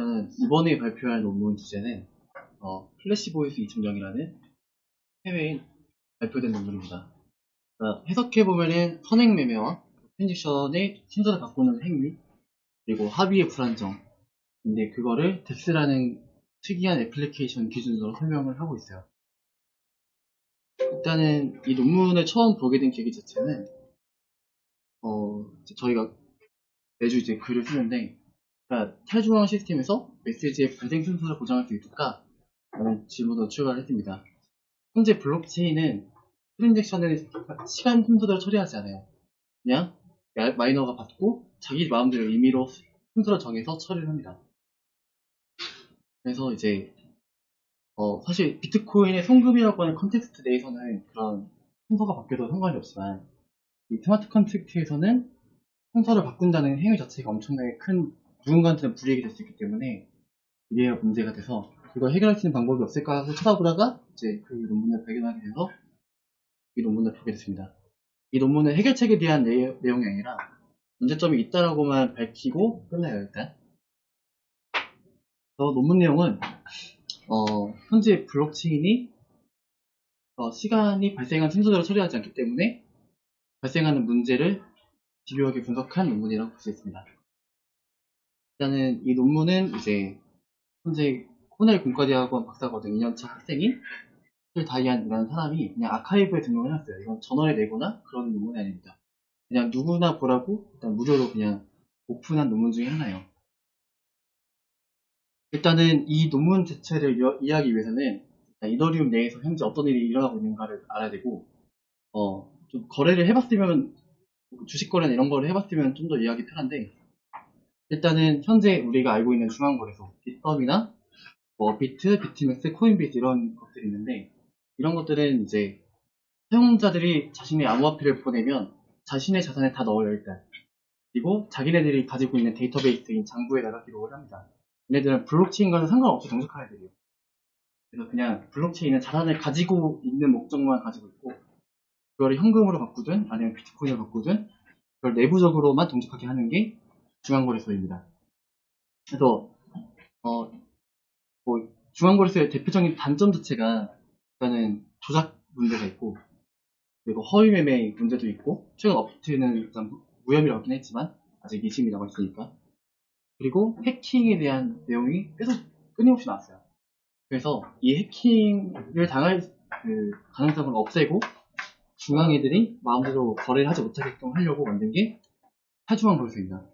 일단은 이번에 발표할 논문 주제는 플래시 보이스 2.0이라는 해외에 발표된 논문입니다. 그러니까 해석해보면은 선행 매매와 트랜지션의 순서를 바꾸는 행위, 그리고 합의의 불안정. 근데 그거를 덱스라는 특이한 애플리케이션 기준으로 설명을 하고 있어요. 일단은 이 논문을 처음 보게 된 계기 자체는 저희가 매주 이제 글을 쓰는데, 그러니까 탈중앙 시스템에서 메시지의 발생 순서를 보장할 수 있을까? 라는 질문으로 출발을 했습니다. 현재 블록체인은 트랜잭션을 시간 순서대로 처리하지 않아요. 그냥 마이너가 받고 자기 마음대로 임의로 순서를 정해서 처리를 합니다. 그래서 이제 사실 비트코인의 송금이라고 하는 컨텍스트 내에서는 그런 순서가 바뀌어도 상관이 없지만 이 스마트 컨트랙트에서는 순서를 바꾼다는 행위 자체가 엄청나게 큰 누군가한테는 불이익이 될 수 있기 때문에 이게 문제가 돼서 이걸 해결할 수 있는 방법이 없을까 하고 찾아보다가 이제 그 논문을 발견하게 돼서 이 논문을 보게 됐습니다. 이 논문은 해결책에 대한 내용이 아니라 문제점이 있다라고만 밝히고 끝나요. 일단 논문 내용은 현재 블록체인이 시간이 발생한 순서대로 처리하지 않기 때문에 발생하는 문제를 집요하게 분석한 논문이라고 볼 수 있습니다. 일단은 이 논문은 이제 현재 코넬 공과대학원 박사과정 2년차 학생인 필 다이안이라는 사람이 그냥 아카이브에 등록을 해놨어요. 이건 전원에 내거나 그런 논문이 아닙니다. 그냥 누구나 보라고 일단 무료로 그냥 오픈한 논문 중에 하나예요. 일단은 이 논문 자체를 이해하기 위해서는 이더리움 내에서 현재 어떤 일이 일어나고 있는가를 알아야 되고 좀 거래를 해봤으면 주식 거래나 이런 거를 해봤으면 좀 더 이해하기 편한데 일단은 현재 우리가 알고 있는 중앙거래소 빗썸이나 비트, 비트맥스, 코인비트 이런 것들이 있는데 이런 것들은 이제 사용자들이 자신의 암호화폐를 보내면 자신의 자산을 다 넣어요 일단. 그리고 자기네들이 가지고 있는 데이터베이스인 장부에다가 기록을 합니다. 얘네들은 블록체인과는 상관없이 정착한 애들이에요. 그래서 그냥 블록체인은 자산을 가지고 있는 목적만 가지고 있고 그걸 현금으로 바꾸든 아니면 비트코인으로 바꾸든 그걸 내부적으로만 동작하게 하는 게 중앙거래소입니다. 그래서 중앙거래소의 대표적인 단점 자체가 일단은 조작 문제가 있고 그리고 허위 매매 문제도 있고 최근 업데이트는 일단 무혐의라고 하긴 했지만 아직 2심이 남아있으니까 그리고 해킹에 대한 내용이 계속 끊임없이 나왔어요. 그래서 이 해킹을 당할 그 가능성을 없애고 중앙 애들이 마음대로 거래를 하지 못하게끔 하려고 만든 게 탈중앙 거래소입니다.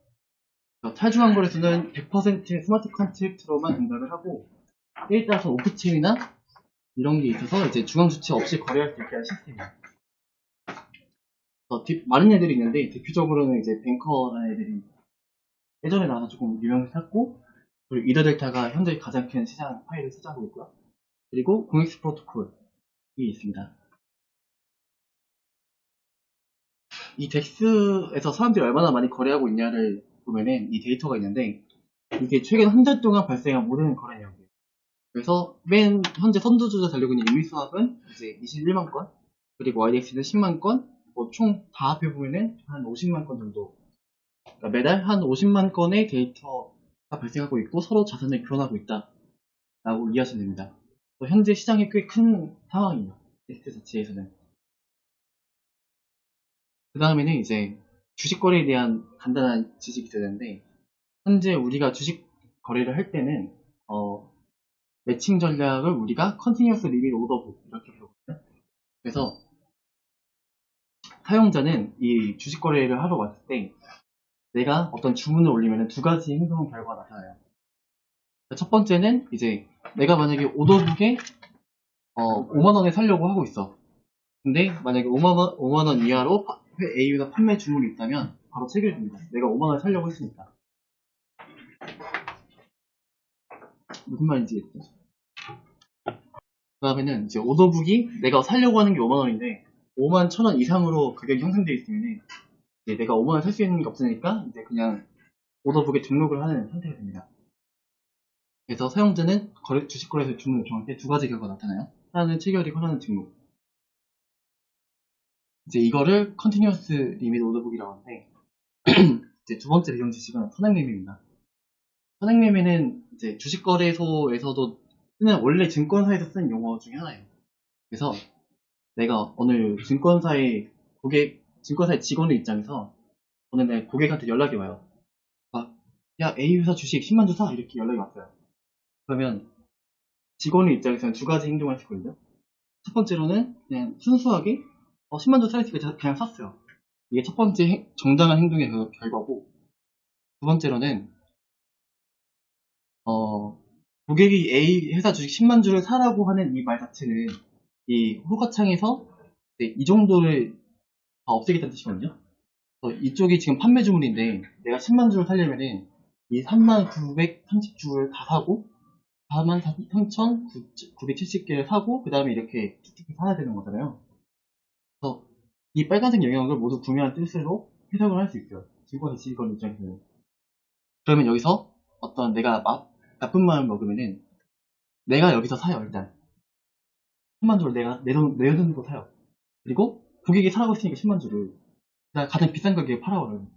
탈중앙 거래소는 100% 스마트 컨트랙트로만 동작을 하고 예를 따라서 오프체인이나 이런 게 있어서 이제 중앙 주체 없이 거래할 수 있게 하는 시스템이에요. 많은 애들이 있는데 대표적으로는 이제 뱅커라는 애들이 예전에 나와서 조금 유명했었고 그리고 이더델타가 현재 가장 큰 시장 파일을 차지하고 있고요. 그리고 공익스 프로토콜이 있습니다. 이 덱스에서 사람들이 얼마나 많이 거래하고 있냐를 보면은 이 데이터가 있는데 이게 최근 한 달 동안 발생한 모든 거래 내역이에요. 그래서 맨 현재 선두주자 달리고 있는 유니스왑은 이제 21만 건, 그리고 YDX는 10만 건, 총 다 합해보면은 한 50만 건 정도. 그러니까 매달 한 50만 건의 데이터가 발생하고 있고 서로 자산을 교환하고 있다라고 이해하시면 됩니다. 현재 시장이 꽤 큰 상황이에요. 덱스 자체에서는. 그 다음에는 이제 주식 거래에 대한 간단한 지식이 되는데 현재 우리가 주식 거래를 할 때는 매칭 전략을 우리가 컨티뉴어스 리밋 오더북 이렇게 배웠거든요. 그래서 사용자는 이 주식 거래를 하러 왔을 때 내가 어떤 주문을 올리면 두 가지 행동 결과가 나타나요. 첫 번째는 이제 내가 만약에 오더북에 5만원에 살려고 하고 있어. 근데 만약에 5만원 이하로 A가 판매 주문이 있다면 바로 체결됩니다. 내가 5만원에 살려고 했으니까. 무슨 말인지 알겠죠? 그 다음에는 이제 오더북이 내가 살려고 하는 게 5만원인데 5만 1,000원 이상으로 가격이 형성되어 있으면 이제 내가 5만원 살 수 있는 게 없으니까 이제 그냥 오더북에 등록을 하는 상태가 됩니다. 그래서 사용자는 주식 거래소에 주문을 요청할 때 두 가지 결과가 나타나요. 하나는 체결이고 하나는 등록. 이제 이거를 컨티뉴어스 리밋 오더북이라고 하는데 이제 두 번째 배경 지식은 선행 매매입니다. 선행매매는 이제 주식거래소에서도 쓰는, 원래 증권사에서 쓰는 용어 중에 하나예요. 그래서 내가 어느 증권사의 직원의 입장에서 어느 날 고객한테 연락이 와요. 막, 야, A 회사 주식 10만 주 사! 이렇게 연락이 왔어요. 그러면 직원의 입장에서는 두 가지 행동을 할 수 있거든요. 첫 번째로는 그냥 순수하게 10만 주 사있으니까 그냥 샀어요. 이게 첫 번째 정당한 행동의 결과고, 두 번째로는 고객이 A 회사 주식 10만 주를 사라고 하는 이 말 자체는 이 호가창에서 이 정도를 다 없애겠다는 뜻이거든요. 이쪽이 지금 판매 주문인데 내가 10만 주를 사려면은 이 3930주를 다 사고 43,970개를 사고 그 다음에 이렇게 툭툭 사야 되는 거잖아요. 그래서 이 빨간색 영역을 모두 구매한 뜻으로 해석을 할 수 있어요. 직원 입장에서는. 그러면 여기서 어떤 내가 나쁜 마음을 먹으면은 내가 여기서 사요. 일단 10만 주를 내가 내 돈으로 사요. 그리고 고객이 사라고 했으니까 10만 주를 내가 가장 비싼 가격에 팔아버려요.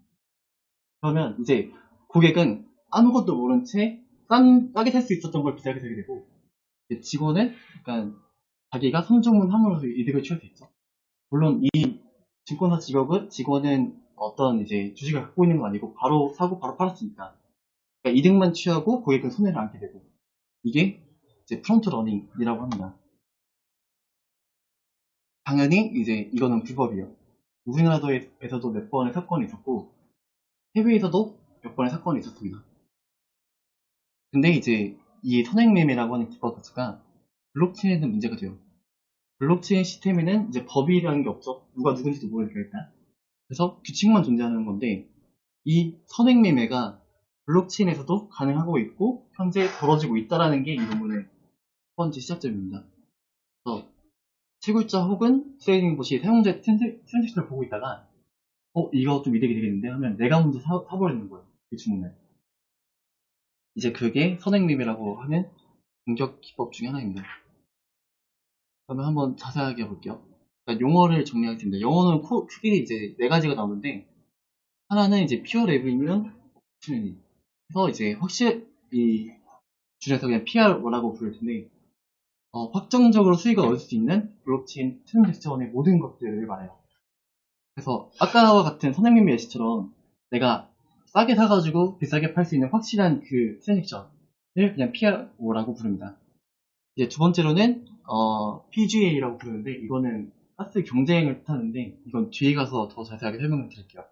그러면 이제 고객은 아무것도 모른 채 싸게 살 수 있었던 걸 비싸게 사게 되고, 직원은 약간 자기가 선중문 함으로써 이득을 취할 수 있죠. 물론 이 증권사 직원은 어떤 이제 주식을 갖고 있는 건 아니고 바로 사고 바로 팔았으니까, 그러니까 이득만 취하고 고객은 손해를 안게 되고, 이게 이제 프론트 러닝이라고 합니다. 당연히 이제 이거는 불법이에요. 우리나라에서도 몇 번의 사건이 있었고 해외에서도 몇 번의 사건이 있었습니다. 근데 이제 이 선행매매라고 하는 기법 자체가 블록체인에는 문제가 돼요. 블록체인 시스템에는 이제 법이라는 게 없죠. 누가 누군지도 모르니까 일단. 그래서 규칙만 존재하는 건데, 이 선행매매가 블록체인에서도 가능하고 있고 현재 벌어지고 있다라는 게 이 논문의 첫 번째 시작점입니다. 그래서 채굴자 혹은 트레이딩 봇이 사용자의 트랜잭션을 보고 있다가 이거 좀 이득이 되겠는데 하면 내가 먼저 사버리는 거예요. 이 주문을. 이제 그게 선행매매라고 하는 공격 기법 중에 하나입니다. 그러면 한번 자세하게 볼게요. 그러니까 용어를 정리하겠습니다. 영어는 크게 이제 네 가지가 나오는데, 하나는 이제 피어 레비뉴 옵포튜니티. 그래서 이제 이 줄여서 그냥 PR라고 부를 텐데, 확정적으로 수익을 얻을 수 있는 블록체인 트랜잭션의 모든 것들을 말해요. 그래서 아까와 같은 선행매매 예시처럼 내가 싸게 사가지고 비싸게 팔 수 있는 확실한 그 트랜잭션을 그냥 PR라고 부릅니다. 이제 두 번째로는 PGA라고 부르는데, 이거는 가스 경쟁을 뜻하는데 이건 뒤에 가서 더 자세하게 설명을 드릴게요.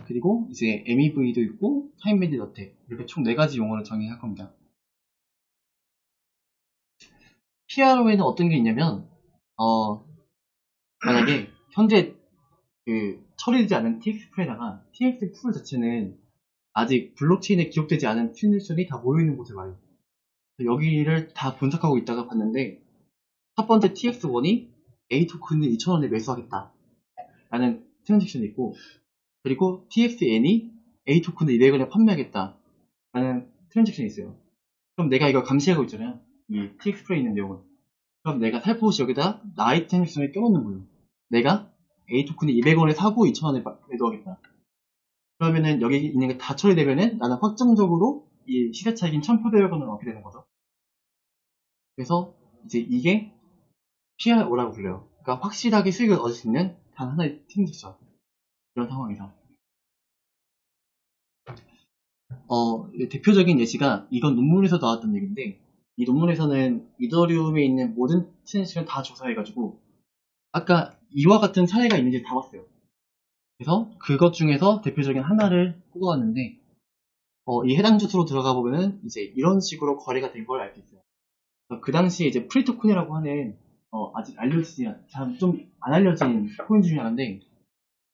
그리고 이제 MEV도 있고 타임 밴디드 어택, 이렇게 총 4가지 용어를 정의할 겁니다. PRO에는 어떤 게 있냐면 만약에 현재 그 처리되지 않은 TX풀에다가 TX풀 자체는 아직 블록체인에 기록되지 않은 트랜잭션이 다 모여있는 곳을 말해요. 여기를 다 분석하고 있다가 봤는데, 첫 번째 TX1이 A 토큰을 2,000원에 매수하겠다 라는 트랜잭션이 있고, 그리고 TXN이 A 토큰을 200원에 판매하겠다 라는 트랜잭션이 있어요. 그럼 내가 이걸 감시하고 있잖아요. 이 TX프레에 있는 내용을. 그럼 내가 살포시 여기다 나의 트랜잭션을 껴놓는 거예요. 내가 A 토큰을 200원에 사고 2,000원에 매도하겠다. 그러면은 여기 있는 게 다 처리되면은 나는 확정적으로 이 시세 차익인 1,800원을 얻게 되는 거죠. 그래서 이제 이게 PRO라고 불려요. 그러니까 확실하게 수익을 얻을 수 있는 단 하나의 트랜잭션. 이런 상황에서. 대표적인 예시가, 이건 논문에서 나왔던 얘기인데, 이 논문에서는 이더리움에 있는 모든 트랜잭션을 다 조사해가지고 아까 이와 같은 사례가 있는지 다 봤어요. 그래서 그것 중에서 대표적인 하나를 꼽아왔는데, 이 해당 주소로 들어가 보면은 이제 이런 식으로 거래가 된 걸 알 수 있어요. 그 당시에 이제 프리토큰이라고 하는 아직 좀 안 알려진 코인 중에 하나인데,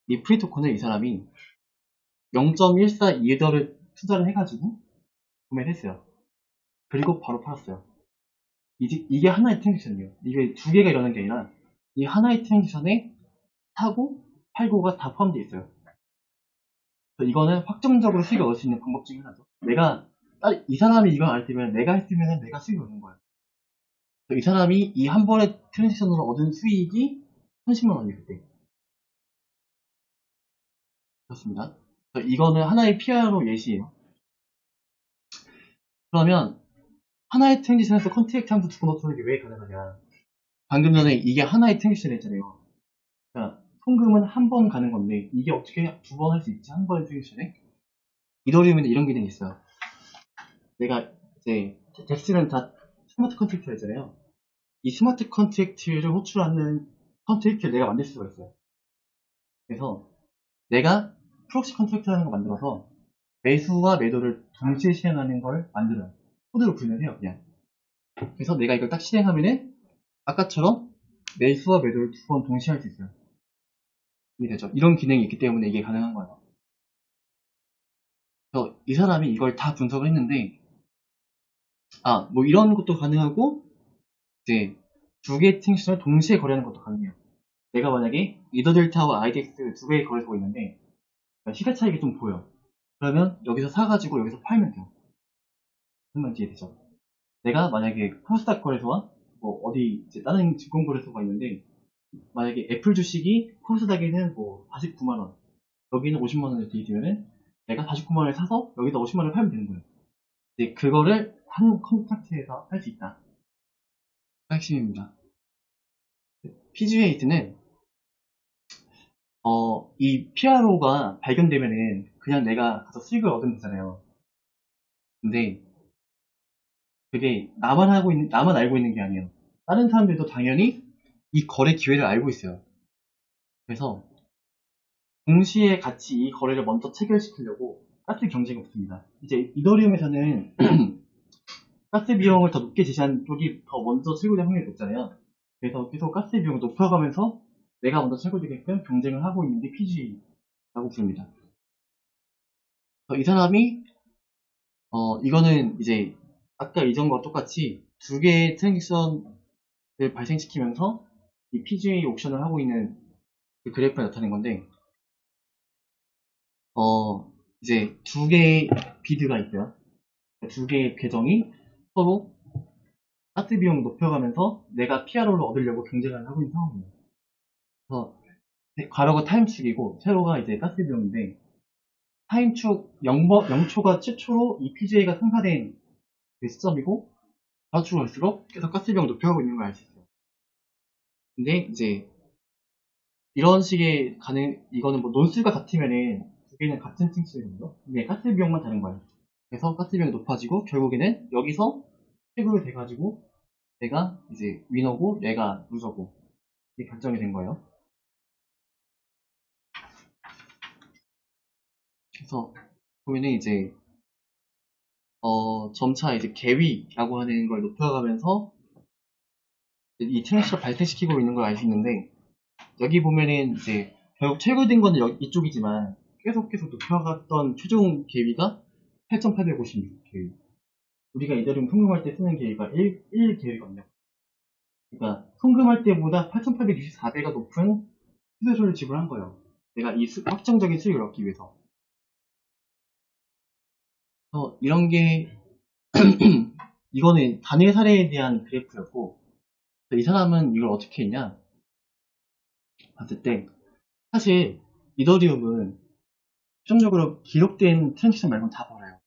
이 프리토큰을 이 사람이 0.14 이더를 투자를 해가지고 구매를 했어요. 그리고 바로 팔았어요. 이게 하나의 트랜잭션이에요. 이게 두 개가 일어나는 게 아니라 이 하나의 트랜잭션에 사고 팔고가 다 포함되어 있어요. 그래서 이거는 확정적으로 수익을 얻을 수 있는 방법 중에 하나죠. 이 사람이 이걸 알았으면 내가 했으면 내가 수익을 얻는 거예요. 이 사람이 이 한 번의 트랜잭션으로 얻은 수익이 30만 원이에요, 그때. 그렇습니다. 이거는 하나의 PR로 예시예요. 그러면 하나의 트랜지션에서 컨택트 함수 두 번 넣는 게 왜 가능하냐? 방금 전에 이게 하나의 트랜지션 했잖아요. 그러니까 송금은 한 번 가는 건데 이게 어떻게 두 번 할 수 있지? 한 번의 트랜지션에? 이더리움에는 이런 기능이 있어요. 내가 이제 덱스는 다 스마트 컨트랙트가 있잖아요. 이 스마트 컨트랙트를 호출하는 컨트랙트를 내가 만들 수가 있어요. 그래서 내가 프록시 컨트랙트라는 걸 만들어서 매수와 매도를 동시에 실행하는 걸 만들어요. 코드로 구현을 해요, 그냥. 그래서 내가 이걸 딱 실행하면은 아까처럼 매수와 매도를 두 번 동시에 할 수 있어요. 이해되죠? 이런 기능이 있기 때문에 이게 가능한 거예요. 그래서 이 사람이 이걸 다 분석을 했는데, 뭐 이런 것도 가능하고, 이제 두 개의 트랜지션을 동시에 거래하는 것도 가능해요. 내가 만약에 이더델타와 IDX 두 개의 거래소가 있는데, 시가 차익이 좀 보여. 그러면 여기서 사가지고 여기서 팔면 돼요. 무슨 말인지 이해되죠? 내가 만약에 코스닥 거래소와 뭐 어디 이제 다른 증권 거래소가 있는데, 만약에 애플 주식이 코스닥에는 뭐 49만원, 여기는 50만원에 돼 있으면은 내가 49만원을 사서 여기다 50만원을 팔면 되는 거예요. 이제 그거를 한 컨택트에서 할 수 있다. 핵심입니다. PGA8는 이 PRO가 발견되면은 그냥 내가 가서 수익을 얻으면 되잖아요. 근데 그게 나만 알고 있는 게 아니에요. 다른 사람들도 당연히 이 거래 기회를 알고 있어요. 그래서 동시에 같이 이 거래를 먼저 체결시키려고 가스 경쟁이 없습니다. 이제 이더리움에서는 가스 비용을 더 높게 제시한 쪽이 더 먼저 채굴될 확률이 높잖아요. 그래서 계속 가스 비용을 높여가면서 내가 먼저 채굴되게끔 경쟁을 하고 있는 게 PG라고 부릅니다. 이 사람이 이거는 이제 아까 이전과 똑같이 두 개의 트랜잭션을 발생시키면서 이 PGA 옵션을 하고 있는 그 그래프를 나타낸 건데 이제 두 개의 비드가 있어요. 두 개의 계정이 서로 가스 비용을 높여가면서 내가 PRO를 얻으려고 경쟁을 하고 있는 상황이에요. 그래서 괄호가 타임축이고 세로가 이제 가스 비용인데 타임축 0초가 최초로 이 PGA가 성사된 그 시점이고 가축을 할수록 계속 가스 비용을 높여가고 있는 걸 알 수 있어요. 근데 이제 이런 식의 이거는 뭐 논술과 같으면은 두 개는 같은 층수거든요. 근데 가스 비용만 다른 거예요. 그래서 가스 비용이 높아지고 결국에는 여기서 최고로 돼가지고 내가 이제 위너고 얘가 루저고 이게 결정이 된 거예요. 그래서 보면은 이제 점차 이제 계위라고 하는 걸 높여가면서 이 트랜스를 발생시키고 있는 걸 알 수 있는데 여기 보면은 이제 결국 최고된 거는 이쪽이지만 계속 높여갔던 최종 계위가 8,856 계위. 우리가 이더리움 송금할 때 쓰는 계위가 1 계위거든요. 그러니까 송금할 때보다 8,864배가 높은 수수료를 지불한 거예요. 내가 이 확정적인 수익을 얻기 위해서. 이런 게 이거는 단일 사례에 대한 그래프였고 이 사람은 이걸 어떻게 했냐 봤을 때 사실 이더리움은 최종적으로 기록된 트랜잭션 말고는 다 벌어요.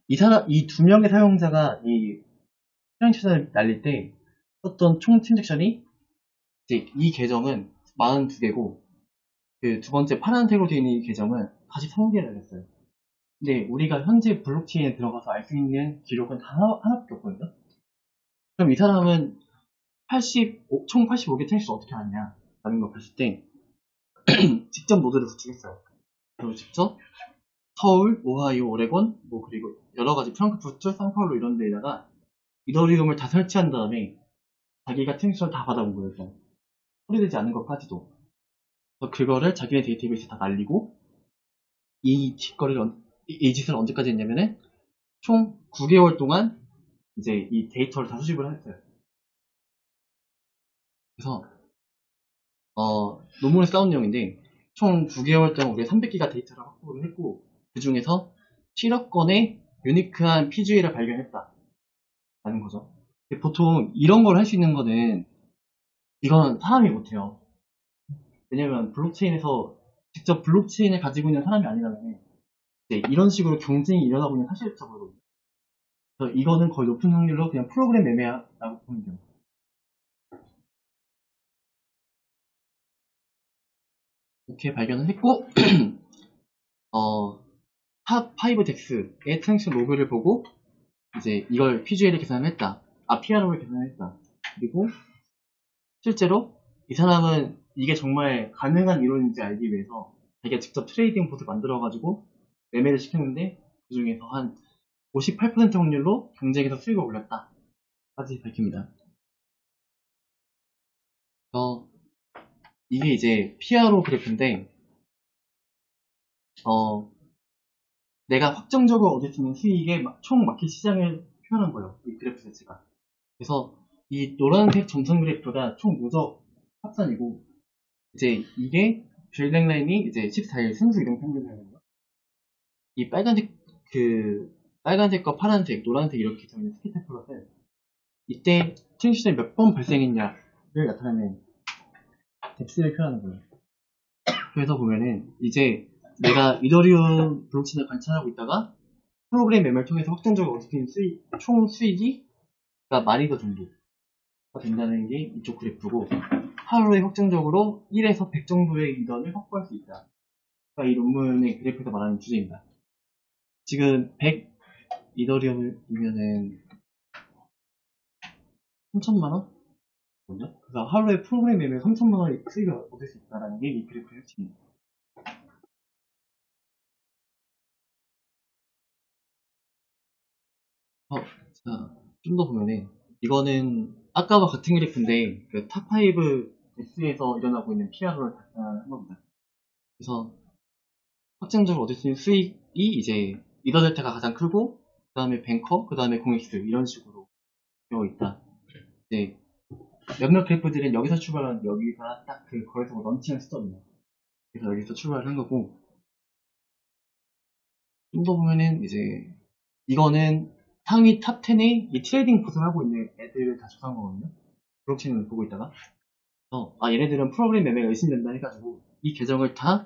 그래서 이 두 명의 사용자가 이 트랜잭션을 날릴 때 썼던 총 트랜잭션이 이제 이 계정은 42개고 그 두 번째 파란색으로 되어 있는 이 계정은 43개 날렸어요. 근데 우리가 현재 블록체인에 들어가서 알 수 있는 기록은 다 하나밖에 없거든요. 그럼 이 사람은 총 85개 트랜잭션 어떻게 하냐 라는 걸 봤을 때 직접 노드를 구축했어요. 그리고 직접 서울, 오하이오, 오레곤, 뭐 그리고 여러 가지 프랑크푸르트, 상파울루 이런 데에다가 이더리움을 다 설치한 다음에 자기가 트랜잭션을 다 받아본 거예요. 처리되지 않은 것까지도. 그래서 그거를 자기네 데이터베이스에 다 날리고 이 짓을 언제까지 했냐면은 총 9개월 동안 이제 이 데이터를 다 수집을 했어요. 그래서 논문에 싸운 내용인데 총 9개월 동안 우리가 300기가 데이터를 확보를 했고 그 중에서 7억 건의 유니크한 PGA를 발견했다 라는 거죠. 보통 이런 걸 할 수 있는 거는 이건 사람이 못해요. 왜냐면 블록체인에서 직접 블록체인을 가지고 있는 사람이 아니라면 네, 이런 식으로 경쟁이 일어나고 있는 사실조차 모르거든요. 그래서 이거는 거의 높은 확률로 그냥 프로그램 매매라고 보면 돼요. 이렇게 발견을 했고, 탑5 덱스의 트랜잭션 로그를 보고, 이제 이걸 PGL을 계산을 했다. PRO를 계산을 했다. 그리고 실제로 이 사람은 이게 정말 가능한 이론인지 알기 위해서 자기가 직접 트레이딩 봇을 만들어가지고 매매를 시켰는데 그 중에서 한 58% 확률로 경쟁에서 수익을 올렸다. 까지 밝힙니다. 이게 이제 PRO 그래프인데, 내가 확정적으로 얻을 수 있는 수익의 총 마켓 시장을 표현한 거예요. 이 그래프 자체가. 그래서 이 노란색 점선 그래프가 총 누적 합산이고, 이제 이게 블랙 라인이 이제 14일 순수 이동 평균이거든요. 이 빨간색과 파란색, 노란색 이렇게 정해진 스케이터 플롯은 이때 트랜지션이 몇 번 발생했냐를 나타내는 덱스를 표현하는 거예요. 그래서 보면은 이제 내가 이더리움 블록체인을 관찰하고 있다가 프로그램 매매를 통해서 확정적으로 얻을 수 있는 총 수익이 많이 더 정도가 된다는 게 이쪽 그래프고, 하루에 확정적으로 1에서 100 정도의 인원을 확보할 수 있다. 이 논문의 그래프에서 말하는 주제입니다. 지금 100 이더리움이면은 3천만원? 그래서 하루에 프로그램 매매 3천만원의 수익을 얻을 수 있다는 게 이 그래프의 핵심입니다. 자, 좀 더 보면은, 이거는 아까와 같은 그래프인데, 그 탑5 S에서 일어나고 있는 PR을 작성한 겁니다. 그래서 확정적으로 얻을 수 있는 수익이 이제 이더 델타가 가장 크고, 그 다음에 뱅커, 그 다음에 공익스 이런 식으로 되어 있다. 네. 몇몇 그래프들은 여기서 출발하는데 여기가 딱 그 거기서 넘치는 수점이에요. 그래서 여기서 출발을 한 거고, 좀 더 보면은 이제 이거는 상위 탑 10의 이 트레이딩 봇을 하고 있는 애들을 다 조사한 거거든요. 블록체인을 보고 있다가 얘네들은 프로그램 매매가 의심된다 해가지고 이 계정을 다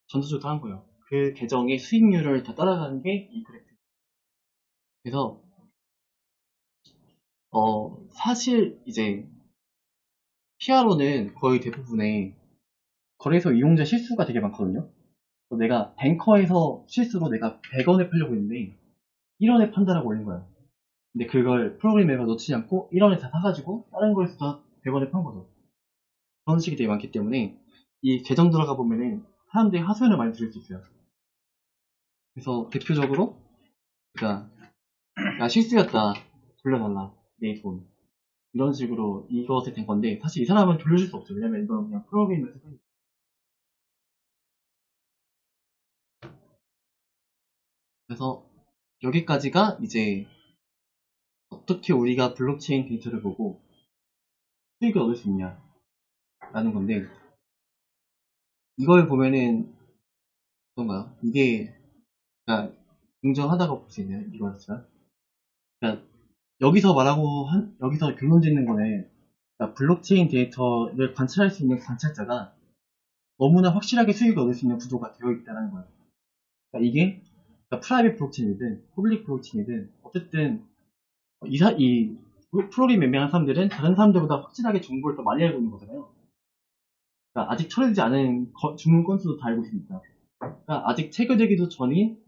전수조사 한 거예요. 그 계정의 수익률을 다 따라가는 게 이 그래프. 그래서 사실 이제 PRO는 거의 대부분의 거래소 이용자 실수가 되게 많거든요. 내가 뱅커에서 실수로 내가 100원에 팔려고 했는데 1원에 판다라고 올린 거야. 근데 그걸 프로그램 매매가 놓치지 않고 1원에 다 사가지고 다른 거에서 다 100원에 판 거죠. 그런 식이 되게 많기 때문에 이 계정 들어가 보면은 사람들이 하소연을 많이 들을 수 있어요. 그래서 대표적으로 그러니까 야 실수였다 돌려달라 내 돈 이런 식으로 이것에 된 건데 사실 이 사람은 돌려줄 수 없죠. 왜냐면 이건 그냥 프로그램에서 그래서 여기까지가 이제 어떻게 우리가 블록체인 데이터를 보고 수익을 얻을 수 있냐라는 건데 이걸 보면은 어떤가요? 이게 그러니까 공정하다고 볼 수 있나요? 이거였어요. 그러니까 여기서 결론 짓는 거는 그러니까 블록체인 데이터를 관찰할 수 있는 관찰자가 너무나 확실하게 수익을 얻을 수 있는 구조가 되어 있다는 거예요. 그러니까 이게 프라이빗 블록체인이든 퍼블릭 블록체인이든 어쨌든 이 프로그램 매매하는 사람들은 다른 사람들보다 확실하게 정보를 더 많이 알고 있는 거잖아요. 그러니까 아직 처리되지 않은 주문 건수도 다 알고 있으니까. 그러니까 아직 체결되기도 전인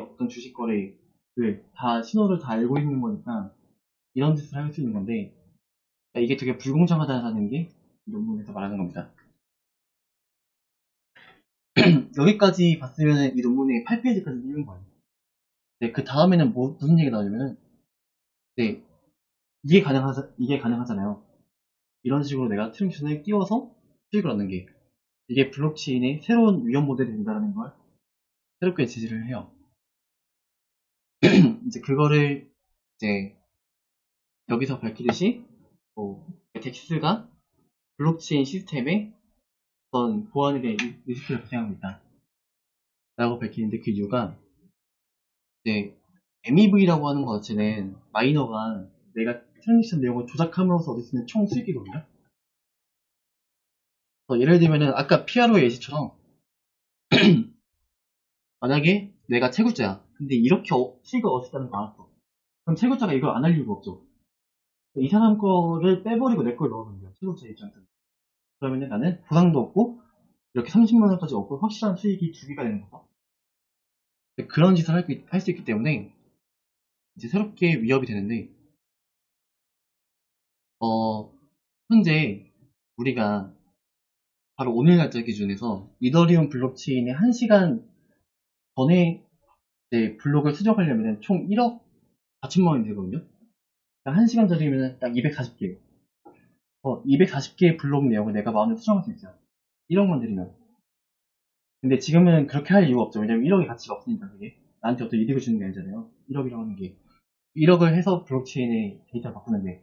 어떤 주식 거래를 다 신호를 다 알고 있는 거니까 이런 짓을 할 수 있는 건데 그러니까 이게 되게 불공정하다는 게 논문에서 말하는 겁니다. 여기까지 봤으면 이 논문의 8페이지까지 읽는 거예요. 네, 그 다음에는 무슨 얘기가 나오냐면은 네, 이게 가능하잖아요. 이런 식으로 내가 트랜잭션을 띄워서 수익을 얻는 게 이게 블록체인의 새로운 위험 모델이 된다는 걸 새롭게 제시를 해요. 이제 그거를 이제 여기서 밝히듯이 덱스가 블록체인 시스템에 어떤 보안에 대한 리스크를 발생하고 있다 라고 밝히는데 그 이유가 이제 MEV라고 하는 것 자체는 마이너가 내가 트랜잭션 내용을 조작함으로써 얻을 수 있는 총 수익이거든요. 예를 들면은 아까 PRO의 예시처럼 만약에 내가 채굴자야. 근데 이렇게 수익을 얻었다는 거 알았어. 그럼 채굴자가 이걸 안 할 이유가 없죠. 이 사람 거를 빼버리고 내 걸 넣으면 돼요. 채굴자 입장에서. 그러면 나는 보상도 없고 이렇게 30만 원까지 얻고 확실한 수익이 두 개가 되는 거죠. 그런 짓을 할 수 있기 때문에 이제 새롭게 위협이 되는데 현재 우리가 바로 오늘 날짜 기준에서 이더리움 블록체인의 1시간 전에 이제 블록을 수정하려면 총 1억 4천만 원이 되거든요. 1시간 전이면 딱 240개. 240개의 블록 내용을 내가 마음대로 수정할 수 있어요. 1억만 들이면. 근데 지금은 그렇게 할 이유가 없죠. 왜냐면 1억의 가치가 없으니까 그게. 나한테 어떤 이득을 주는 게 아니잖아요. 1억이라고 하는 게. 1억을 해서 블록체인의 데이터를 바꾸는데.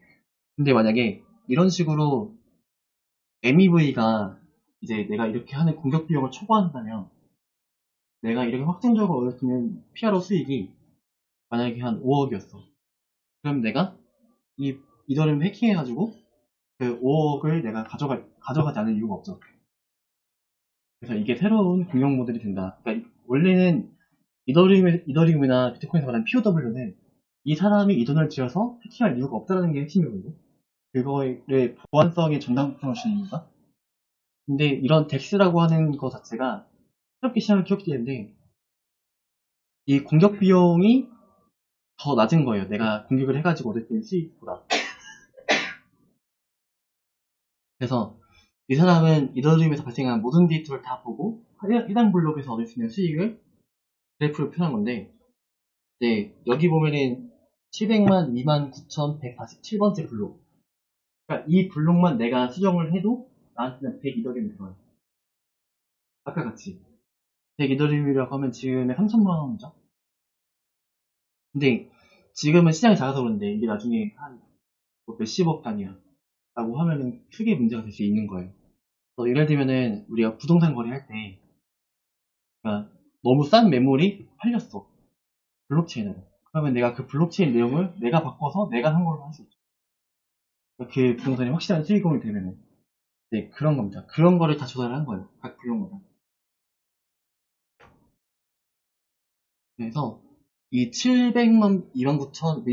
근데 만약에 이런 식으로 MEV가 이제 내가 이렇게 하는 공격 비용을 초과한다면 내가 이렇게 확정적으로 얻을 수 있는 피아로 수익이 만약에 한 5억이었어. 그럼 내가 이 이더리움 해킹해가지고 그 5억을 내가 가져가지 않을 이유가 없죠. 그래서 이게 새로운 공격 모델이 된다. 그러니까 원래는 이더리움이나 비트코인에서 말하는 POW는 이 사람이 이 돈을 들여서 해킹할 이유가 없다는 게 핵심이거든요. 그거를 보안성의 정당성을 주는 이유가. 근데 이런 덱스라고 하는 거 자체가 새롭게 시장을 키웠기 때문에 이 공격 비용이 더 낮은 거예요. 내가 공격을 해가지고 얻을 수 있는 수익보다. 그래서 이 사람은 이더리움에서 발생한 모든 데이터를 다 보고 해당 블록에서 얻을 수 있는 수익을 그래프로 표현한 건데 이제 여기 보면은 700만 29,147번째 블록. 그러니까 이 블록만 내가 수정을 해도 나한테는 100 이더리움이 들어요. 아까 같이 100 이더리움이라고 하면 지금의 3천만 원이죠. 근데 지금은 시장이 작아서 그런데 이게 나중에 한 몇십억 단위야 라고 하면은 크게 문제가 될 수 있는 거예요. 예를 들면은 우리가 부동산 거래할 때 그러니까 너무 싼 매물이 팔렸어. 블록체인으로. 그러면 내가 그 블록체인 내용을 내가 바꿔서 내가 한 걸로 할 수 있죠. 그 부동산이 확실한 수익금이 되면은. 네, 그런 겁니다. 그런 거를 다 조사를 한 거예요. 각 블록마다. 그래서 이 700만, 29,000,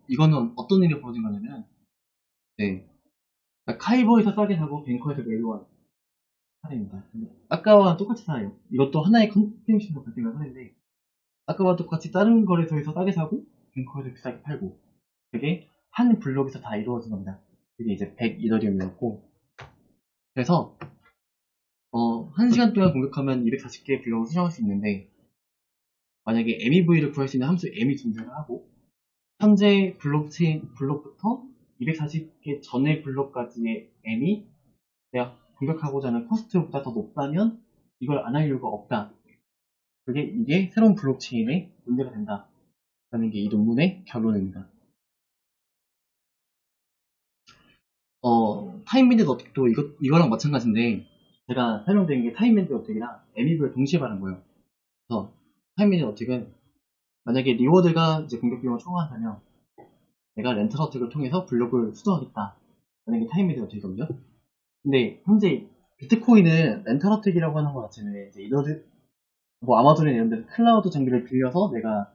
이거는 어떤 일이 벌어진 거냐면, 네. 그러니까 카이보에서 싸게 사고 뱅커에서 매도한 사례입니다. 아까와 똑같이 사요. 이것도 하나의 컨텐츠에서 발생한 사례인데, 아까와 똑같이 다른 거래소에서 싸게 사고 뱅커에서 비싸게 팔고 그게 한 블록에서 다 이루어진 겁니다. 그게 이제 100 이더리움이었고 그래서 1시간 동안 공격하면 240개의 블록을 수정할 수 있는데 만약에 MEV를 구할 수 있는 함수 ME 존재를 하고 현재 블록체인 블록부터 240개 전의 블록까지의 M이 내가 공격하고자 하는 코스트보다 더 높다면 이걸 안 할 이유가 없다. 이게 새로운 블록체인의 문제가 된다. 라는 게 이 논문의 결론입니다. 타임밴드 어택도 이거랑 마찬가지인데, 제가 설명드린 게 타임밴드 어택이랑 MEV를 동시에 말한 거예요. 그래서, 타임밴드 어택은, 만약에 리워드가 이제 공격 비용을 초과한다면, 내가 렌탈 어택을 통해서 블록을 수정하겠다. 라는 게 타임밴드 어택이거든요. 근데, 현재, 비트코인은 렌탈 어택이라고 하는 것 자체는, 이제 아마존이나 이런 데서 클라우드 장비를 빌려서 내가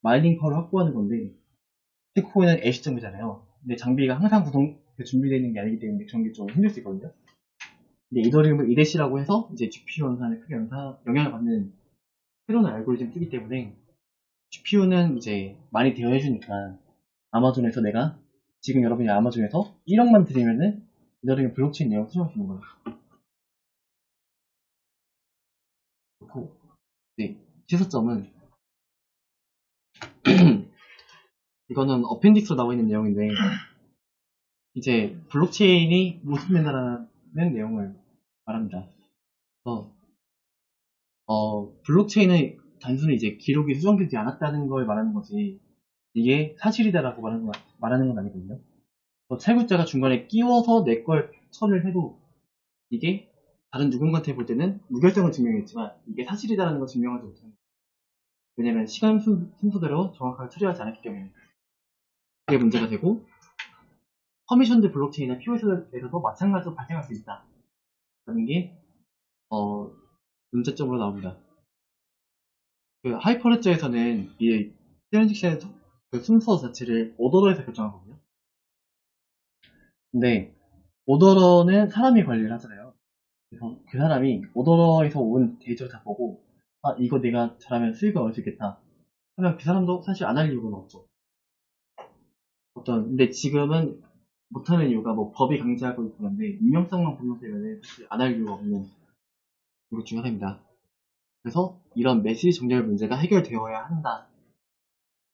마이닝 파워를 확보하는 건데, 비트코인은 애시 장비잖아요. 근데 장비가 항상 준비되어 있는 게 아니기 때문에 그런 게 좀 힘들 수 있거든요. 근데 이더리움을 이대시라고 해서 이제 GPU 연산에 크게 영향을 받는 새로운 알고리즘을 쓰기 때문에 GPU는 이제 많이 대여해주니까 아마존에서 내가 지금 여러분이 아마존에서 1억만 들이면은 이더리움 블록체인 내용 수정할 수 있는 거예요. 그렇고, 네, 시사점은 이거는 어펜딕스로 나와 있는 내용인데 이제 블록체인이 모순된다는 내용을 말합니다. 그래서 블록체인은 단순히 이제 기록이 수정되지 않았다는 걸 말하는 거지 이게 사실이다라고 말하는 건 아니거든요. 채굴자가 중간에 끼워서 내 걸 처리를 해도 이게 다른 누군가한테 볼 때는 무결점을 증명했지만 이게 사실이다라는 걸 증명하지 못합니다. 왜냐면 시간 순서대로 정확하게 처리하지 않았기 때문에 그게 문제가 되고 커미션드 블록체인이나 POS에서도 마찬가지로 발생할 수 있다라는 게 문제점으로 나옵니다. 그 하이퍼레저에서는 이 트랜지션의 그 순서 자체를 오더러에서 결정하거든요. 근데 오더러는 사람이 관리를 하잖아요. 그래서 그 사람이 오더러에서 온 데이터를 다 보고 아 이거 내가 잘하면 수익을 얻을 수 있겠다 하면 그 사람도 사실 안 할 이유가 없죠. 근데 지금은 못하는 이유가 뭐 법이 강제하고 있고 그런데 익명성만 보면되면 사실 안 할 이유가 없는 이것 중에 하나입니다. 그래서 이런 메시지 정렬 문제가 해결되어야 한다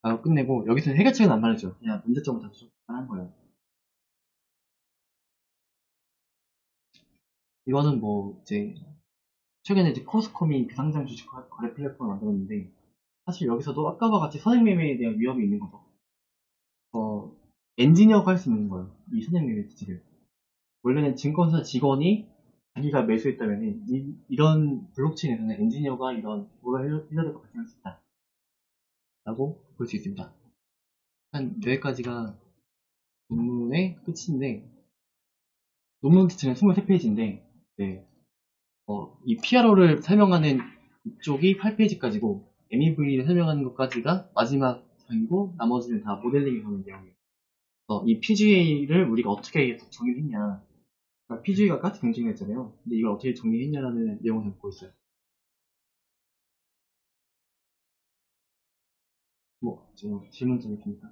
라고 끝내고 여기서는 해결책은 안 말해줘요. 그냥 문제점을 다 하는 거예요. 이거는 뭐 이제 최근에 이제 코스콤이 비상장 주식 거래 플랫폼을 만들었는데 사실 여기서도 아까와 같이 선행매매에 대한 위험이 있는 거죠. 엔지니어가 할 수 있는 거예요. 이 선행매매 기지를. 원래는 증권사 직원이 자기가 매수했다면 이런 블록체인에서는 엔지니어가 이런 그걸 해결을 발생할 수 있다. 라고 볼 수 있습니다. 한 여기까지가 논문의 끝인데 논문 자체는 23페이지인데 네, 이 PRO를 설명하는 이쪽이 8페이지까지고 MEV를 설명하는 것까지가 마지막 장이고 나머지는 다 모델링에 관한 내용이에요. 이 PGA를 우리가 어떻게 정의했냐. 그러니까 PGA가 가스 경쟁이었잖아요. 근데 이걸 어떻게 정의했냐라는 내용을 담고 있어요. 뭐, 질문 좀 있습니까?